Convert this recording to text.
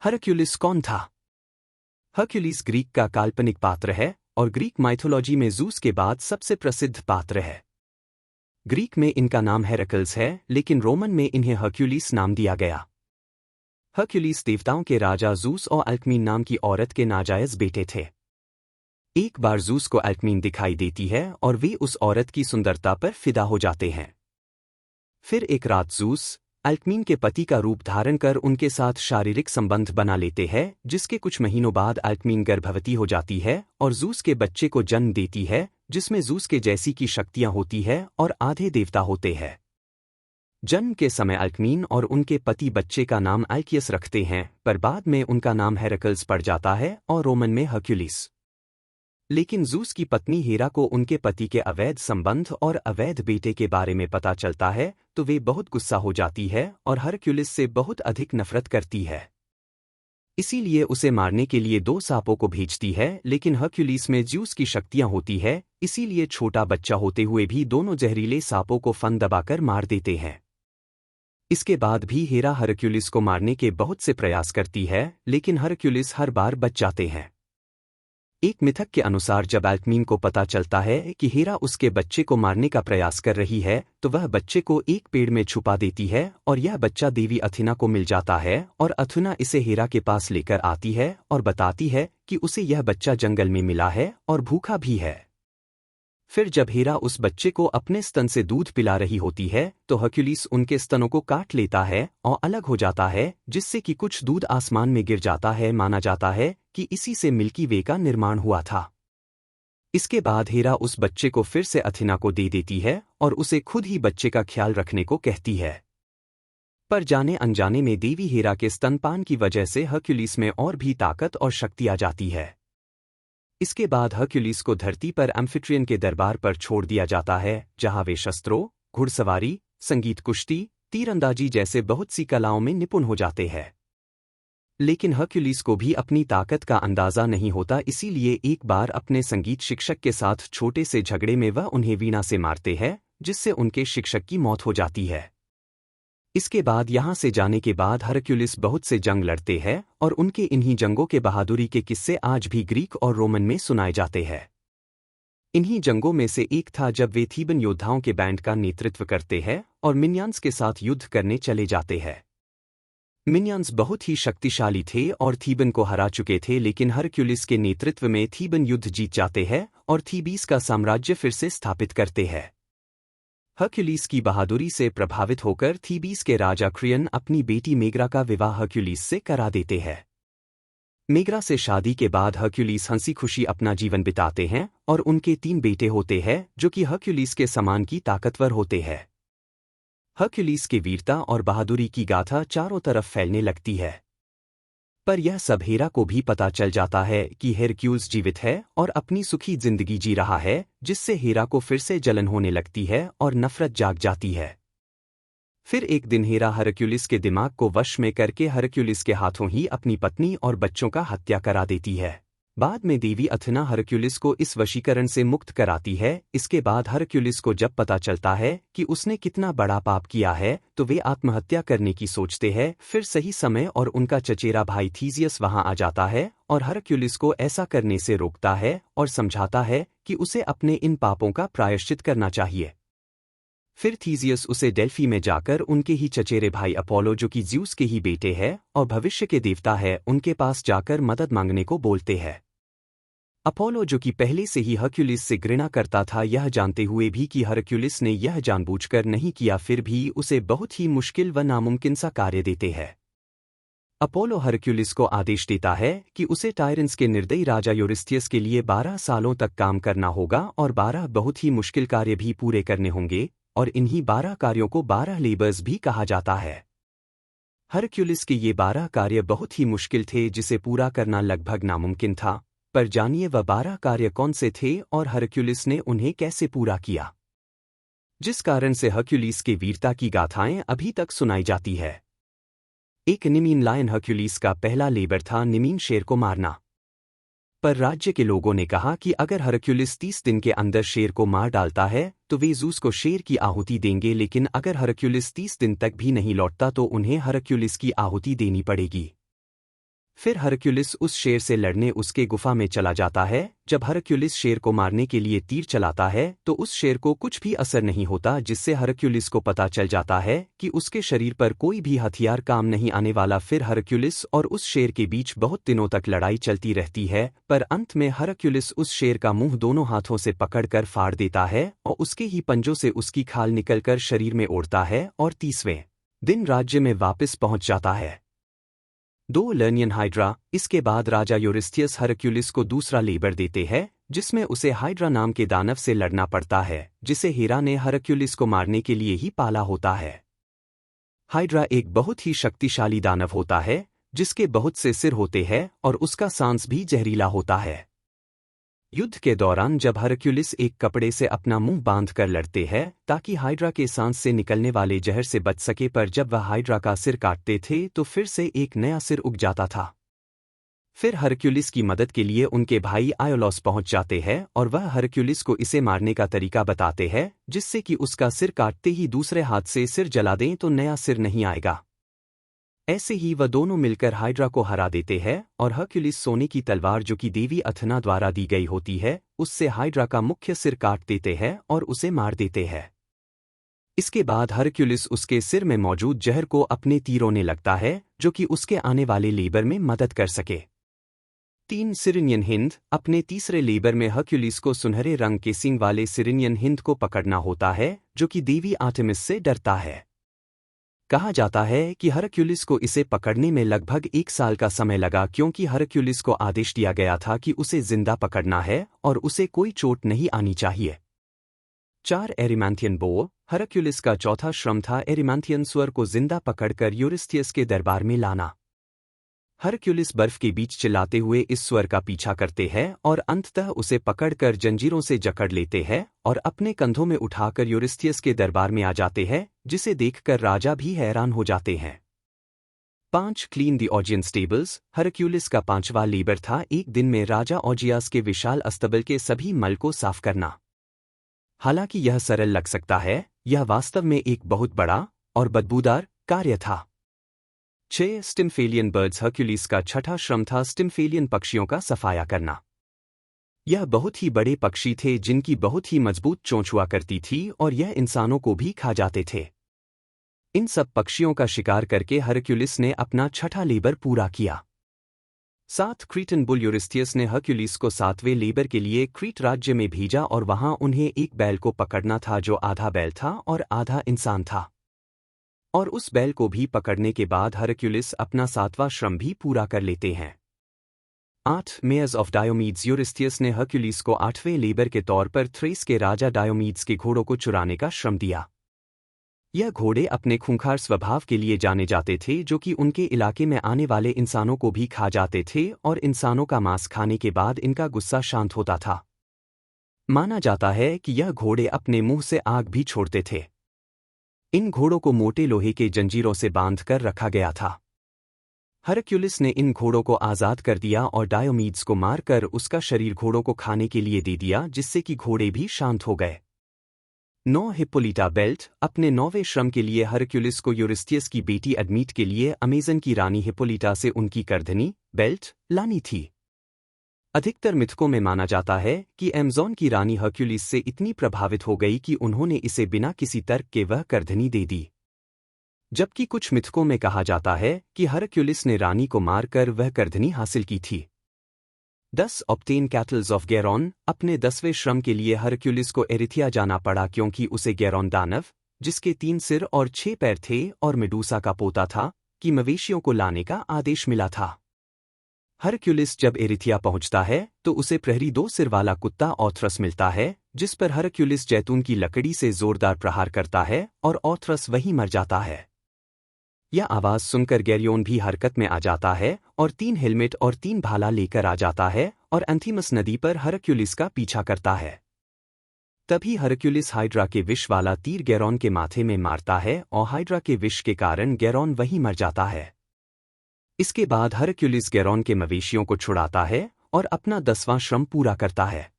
Hercules कौन था? Hercules Greek का काल्पनिक पात्र है और ग्रीक माइथोलॉजी में ज़ूस के बाद सबसे प्रसिद्ध पात्र है। ग्रीक में इनका नाम हेरक्ल्स है, लेकिन रोमन में इन्हें हरक्यूलिस नाम दिया गया। हरक्यूलिस देवताओं के राजा ज़ूस और अल्कमीन नाम की औरत के नाजायज बेटे थे। एक बार ज़ूस को अल्कमीन दिखाई देती है और वे उस औरत की सुंदरता पर फिदा हो जाते हैं। फिर एक रात ज़ूस अल्कमीन के पति का रूप धारण कर उनके साथ शारीरिक संबंध बना लेते हैं, जिसके कुछ महीनों बाद अल्कमीन गर्भवती हो जाती है और ज़ूस के बच्चे को जन्म देती है, जिसमें ज़ूस के जैसी की शक्तियां होती है और आधे देवता होते हैं। जन्म के समय अल्कमीन और उनके पति बच्चे का नाम अल्कियस रखते हैं, पर बाद में उनका नाम हेरक्ल्स पड़ जाता है और रोमन में हरक्यूलिस। लेकिन ज़ूस की पत्नी हेरा को उनके पति के अवैध संबंध और अवैध बेटे के बारे में पता चलता है, तो वे बहुत गुस्सा हो जाती है और हरक्यूलिस से बहुत अधिक नफरत करती है। इसीलिए उसे मारने के लिए 2 सांपों को भेजती है, लेकिन हरक्यूलिस में ज़्यूस की शक्तियां होती है, इसीलिए छोटा बच्चा होते हुए भी दोनों जहरीले सांपों को फन दबाकर मार देते हैं। इसके बाद भी हेरा हरक्यूलिस को मारने के बहुत से प्रयास करती है, लेकिन हरक्यूलिस हर बार बच जाते हैं। एक मिथक के अनुसार जब अल्कमीन को पता चलता है कि हेरा उसके बच्चे को मारने का प्रयास कर रही है, तो वह बच्चे को एक पेड़ में छुपा देती है और यह बच्चा देवी अथेना को मिल जाता है और अथेना इसे हेरा के पास लेकर आती है और बताती है कि उसे यह बच्चा जंगल में मिला है और भूखा भी है। फिर जब हेरा उस बच्चे को अपने स्तन से दूध पिला रही होती है, तो हरक्यूलिस उनके स्तनों को काट लेता है और अलग हो जाता है, जिससे कि कुछ दूध आसमान में गिर जाता है। माना जाता है कि इसी से मिल्की वे का निर्माण हुआ था। इसके बाद हेरा उस बच्चे को फिर से अथेना को दे देती है और उसे खुद ही बच्चे का ख्याल रखने को कहती है। पर जाने अनजाने में देवी हेरा के स्तनपान की वजह से हरक्यूलिस में और भी ताकत और शक्ति आ जाती है। इसके बाद हरक्यूलिस को धरती पर एम्फिट्रियन के दरबार पर छोड़ दिया जाता है, जहां वे शस्त्रों, घुड़सवारी, संगीत, कुश्ती, तीरंदाजी जैसे बहुत सी कलाओं में निपुण हो जाते हैं। लेकिन हरक्यूलिस को भी अपनी ताकत का अंदाजा नहीं होता, इसीलिए एक बार अपने संगीत शिक्षक के साथ छोटे से झगड़े में वह उन्हें वीणा से मारते हैं, जिससे उनके शिक्षक की मौत हो जाती है। इसके बाद यहाँ से जाने के बाद हरक्यूलिस बहुत से जंग लड़ते हैं और उनके इन्हीं जंगों के बहादुरी के किस्से आज भी ग्रीक और रोमन में सुनाए जाते हैं। इन्हीं जंगों में से एक था जब वे थीबन योद्धाओं के बैंड का नेतृत्व करते हैं और मिनियंस के साथ युद्ध करने चले जाते हैं। मिनियंस बहुत ही शक्तिशाली थे और थीबन को हरा चुके थे, लेकिन हरक्यूलिस के नेतृत्व में थीबन युद्ध जीत जाते हैं और थीबीस का साम्राज्य फिर से स्थापित करते हैं। हरक्यूलिस की बहादुरी से प्रभावित होकर थीबीस के राजा क्रियन अपनी बेटी मेग्रा का विवाह हरक्यूलिस से करा देते हैं। मेग्रा से शादी के बाद हरक्यूलिस हंसी खुशी अपना जीवन बिताते हैं और उनके 3 बेटे होते हैं, जो कि हरक्यूलिस के समान की ताकतवर होते हैं। हरक्यूलिस की वीरता और बहादुरी की गाथा चारों तरफ फैलने लगती है। पर यह सब हेरा को भी पता चल जाता है कि हेरक्यूल्स जीवित है और अपनी सुखी जिंदगी जी रहा है, जिससे हेरा को फिर से जलन होने लगती है और नफरत जाग जाती है। फिर एक दिन हेरा हरक्यूलिस के दिमाग को वश में करके हरक्यूलिस के हाथों ही अपनी पत्नी और बच्चों का हत्या करा देती है। बाद में देवी अथेना हरक्यूलिस को इस वशीकरण से मुक्त कराती है। इसके बाद हरक्यूलिस को जब पता चलता है कि उसने कितना बड़ा पाप किया है, तो वे आत्महत्या करने की सोचते हैं। फिर सही समय और उनका चचेरा भाई थीसियस वहां आ जाता है और हरक्यूलिस को ऐसा करने से रोकता है और समझाता है कि उसे अपने इन पापों का प्रायश्चित करना चाहिए। फिर थीसियस उसे डेल्फी में जाकर उनके ही चचेरे भाई अपोलो, जो कि ज़्यूस के ही बेटे हैं और भविष्य के देवता है, उनके पास जाकर मदद मांगने को बोलते हैं। अपोलो, जो कि पहले से ही हरक्यूलिस से घृणा करता था, यह जानते हुए भी कि हरक्यूलिस ने यह जानबूझकर नहीं किया, फिर भी उसे बहुत ही मुश्किल व नामुमकिन सा कार्य देते हैं। अपोलो हरक्यूलिस को आदेश देता है कि उसे टायरेंस के निर्दयी राजा यूरिस्थियस के लिए 12 सालों तक काम करना होगा और 12 बहुत ही मुश्किल कार्य भी पूरे करने होंगे, और इन्हीं 12 कार्यों को 12 लेबर्स भी कहा जाता है। हरक्यूलिस के ये 12 कार्य बहुत ही मुश्किल थे, जिसे पूरा करना लगभग नामुमकिन था। पर जानिए वह 12 कार्य कौन से थे और हरक्यूलिस ने उन्हें कैसे पूरा किया, जिस कारण से हरक्यूलिस की वीरता की गाथाएं अभी तक सुनाई जाती है। एक निमीन लायन हरक्यूलिस का पहला लेबर था, निमीन शेर को मारना। पर राज्य के लोगों ने कहा कि अगर हरक्यूलिस 30 दिन के अंदर शेर को मार डालता है तो वे ज़ूस को शेर की आहुति देंगे, लेकिन अगर हरक्यूलिस 30 दिन तक भी नहीं लौटता तो उन्हें हरक्यूलिस की आहुति देनी पड़ेगी। फिर हरक्यूलिस उस शेर से लड़ने उसके गुफा में चला जाता है। जब हरक्यूलिस शेर को मारने के लिए तीर चलाता है तो उस शेर को कुछ भी असर नहीं होता, जिससे हरक्यूलिस को पता चल जाता है कि उसके शरीर पर कोई भी हथियार काम नहीं आने वाला। फिर हरक्यूलिस और उस शेर के बीच बहुत दिनों तक लड़ाई चलती रहती है, पर अंत में हरक्यूलिस उस शेर का मुंह दोनों हाथों से पकड़कर फाड़ देता है और उसके ही पंजों से उसकी खाल निकलकर शरीर में उड़ता है और 30वें दिन राज्य में वापस पहुंच जाता है। 2 लर्नियन हाइड्रा। इसके बाद राजा यूरिस्थियस हरक्यूलिस को दूसरा लेबर देते हैं, जिसमें उसे हाइड्रा नाम के दानव से लड़ना पड़ता है, जिसे हीरा ने हरक्यूलिस को मारने के लिए ही पाला होता है। हाइड्रा एक बहुत ही शक्तिशाली दानव होता है, जिसके बहुत से सिर होते हैं और उसका सांस भी जहरीला होता है। युद्ध के दौरान जब हरक्यूलिस एक कपड़े से अपना मुंह बांध कर लड़ते हैं ताकि हाइड्रा के सांस से निकलने वाले जहर से बच सके, पर जब वह हाइड्रा का सिर काटते थे तो फिर से एक नया सिर उग जाता था। फिर हरक्यूलिस की मदद के लिए उनके भाई आयोलॉस पहुंच जाते हैं और वह हरक्यूलिस को इसे मारने का तरीका बताते हैं, जिससे कि उसका सिर काटते ही दूसरे हाथ से सिर जला दें तो नया सिर नहीं आएगा। ऐसे ही वह दोनों मिलकर हाइड्रा को हरा देते हैं और हरक्यूलिस सोने की तलवार जो कि देवी अथना द्वारा दी गई होती है, उससे हाइड्रा का मुख्य सिर काट देते हैं और उसे मार देते हैं। इसके बाद हरक्यूलिस उसके सिर में मौजूद जहर को अपने तीरों लगता है, जो कि उसके आने वाले लेबर में मदद कर सके। 3 सिरिनियन हिंद। अपने तीसरे लेबर में हरक्यूलिस को सुनहरे रंग के सींग वाले सिरिनियन हिंद को पकड़ना होता है, जो कि देवी आर्टेमिस से डरता है। कहा जाता है कि हरक्यूलिस को इसे पकड़ने में लगभग 1 साल का समय लगा, क्योंकि हरक्यूलिस को आदेश दिया गया था कि उसे जिंदा पकड़ना है और उसे कोई चोट नहीं आनी चाहिए। 4 एरिमांथियन बो। हरक्यूलिस का चौथा श्रम था एरिमांथियन स्वर को जिंदा पकड़कर यूरिस्थियस के दरबार में लाना। हरक्यूलिस बर्फ के बीच चिल्लाते हुए इस स्वर का पीछा करते हैं और अंततः उसे पकड़कर जंजीरों से जकड़ लेते हैं और अपने कंधों में उठाकर यूरिस्थियस के दरबार में आ जाते हैं, जिसे देखकर राजा भी हैरान हो जाते हैं। 5 क्लीन द ऑजियन स्टेबल्स। हरक्यूलिस का 5वां लेबर था एक दिन में राजा ऑजियास के विशाल अस्तबल के सभी मल को साफ करना। हालांकि यह सरल लग सकता है, यह वास्तव में एक बहुत बड़ा और बदबूदार कार्य था। 6 स्टिम्फेलियन बर्ड्स। हरक्यूलिस का 6ठा श्रम था स्टिम्फेलियन पक्षियों का सफाया करना। यह बहुत ही बड़े पक्षी थे जिनकी बहुत ही मजबूत चोंच हुआ करती थी और यह इंसानों को भी खा जाते थे। इन सब पक्षियों का शिकार करके हरक्यूलिस ने अपना 6ठा लेबर पूरा किया। 7 क्रीटन बुल। यूरिस्थियस ने हरक्यूलिस को 7वें लेबर के लिए क्रीट राज्य में भेजा और वहां उन्हें एक बैल को पकड़ना था जो आधा बैल था और आधा इंसान था, और उस बैल को भी पकड़ने के बाद हरक्यूलिस अपना 7वां श्रम भी पूरा कर लेते हैं। 8 मेयर्स ऑफ डायोमीड्स। यूरिस्थियस ने हरक्यूलिस को 8वें लेबर के तौर पर थ्रेस के राजा डायोमीड्स के घोड़ों को चुराने का श्रम दिया। यह घोड़े अपने खूंखार स्वभाव के लिए जाने जाते थे, जो कि उनके इलाके में आने वाले इंसानों को भी खा जाते थे और इंसानों का मांस खाने के बाद इनका गुस्सा शांत होता था। माना जाता है कि यह घोड़े अपने मुंह से आग भी छोड़ते थे। इन घोड़ों को मोटे लोहे के जंजीरों से बांध कर रखा गया था। हरक्यूलिस ने इन घोड़ों को आज़ाद कर दिया और डायोमीड्स को मारकर उसका शरीर घोड़ों को खाने के लिए दे दिया, जिससे कि घोड़े भी शांत हो गए। 9 हिप्पोलिटा बेल्ट। अपने 9वें श्रम के लिए हरक्यूलिस को यूरिस्थियस की बेटी एडमीट के लिए अमेजन की रानी हिप्पोलिटा से उनकी करधनी बेल्ट लानी थी। अधिकतर मिथकों में माना जाता है कि अमेज़न की रानी हरक्यूलिस से इतनी प्रभावित हो गई कि उन्होंने इसे बिना किसी तर्क के वह करधनी दे दी, जबकि कुछ मिथकों में कहा जाता है कि हरक्यूलिस ने रानी को मारकर वह करधनी हासिल की थी। 10 ऑब्टेन कैटल्स ऑफ गैरॉन। अपने 10वें श्रम के लिए हरक्यूलिस को एरिथिया जाना पड़ा, क्योंकि उसे गैरॉन दानव, जिसके 3 सिर और 6 पैर थे और मेडूसा का पोता था, कि मवेशियों को लाने का आदेश मिला था। हरक्यूलिस जब एरिथिया पहुंचता है तो उसे प्रहरी 2 सिर वाला कुत्ता ऑथरस मिलता है, जिस पर हरक्यूलिस जैतून की लकड़ी से जोरदार प्रहार करता है और ऑथरस वहीं मर जाता है। यह आवाज सुनकर गैरियोन भी हरकत में आ जाता है और 3 हेलमेट और 3 भाला लेकर आ जाता है और एंथीमस नदी पर हरक्यूलिस का पीछा करता है। तभी हरक्यूलिस हाइड्रा के विष वाला तीर गैरॉन के माथे में मारता है और हाइड्रा के विष के कारण गैरॉन वहीं मर जाता है। इसके बाद हरक्यूलिस गैरॉन के मवेशियों को छुड़ाता है और अपना 10वां श्रम पूरा करता है।